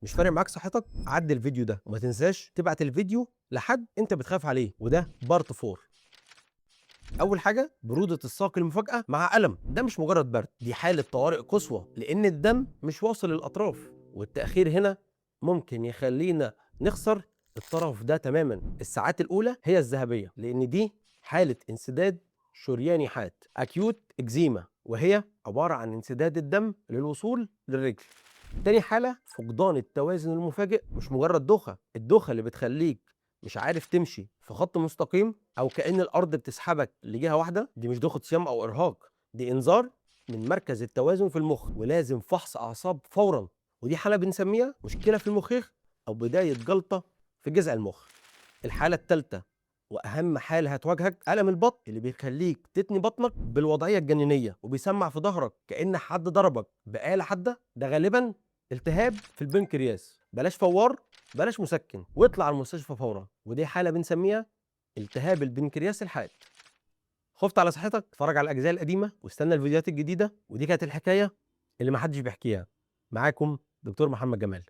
مش فارق معاك صحتك؟ عدي الفيديو ده وما تنساش تبعت الفيديو لحد انت بتخاف عليه، وده بارت 4. اول حاجه بروده الساق المفاجاه مع الم، ده مش مجرد برد، دي حاله طوارئ قصوى لان الدم مش واصل للاطراف، والتاخير هنا ممكن يخلينا نخسر الطرف ده تماما. الساعات الاولى هي الذهبيه لان دي حاله انسداد شرياني حاد، اكيوت اكزيما، وهي عباره عن انسداد الدم للوصول للرجل. تاني حالة فقدان التوازن المفاجئ، مش مجرد دوخة، الدوخة اللي بتخليك مش عارف تمشي في خط مستقيم أو كأن الأرض بتسحبك لجهة واحدة، دي مش دوخة صيام أو إرهاق، دي إنذار من مركز التوازن في المخ، ولازم فحص أعصاب فورا. ودي حالة بنسميها مشكلة في المخيخ أو بداية جلطة في جذع المخ. الحالة الثالثة واهم حاله هتواجهك الم البطن اللي بيخليك تتني بطنك بالوضعيه الجنينيه وبيسمع في ظهرك كأن حد ضربك بآلة حاده، ده غالبا التهاب في البنكرياس. بلاش فوار، بلاش مسكن، واطلع على المستشفى فورا. ودي حاله بنسميها التهاب البنكرياس الحاد. خفت على صحتك؟ اتفرج على الاجزاء القديمه واستنى الفيديوهات الجديده. ودي كانت الحكايه اللي محدش بيحكيها. معاكم دكتور محمد جمال.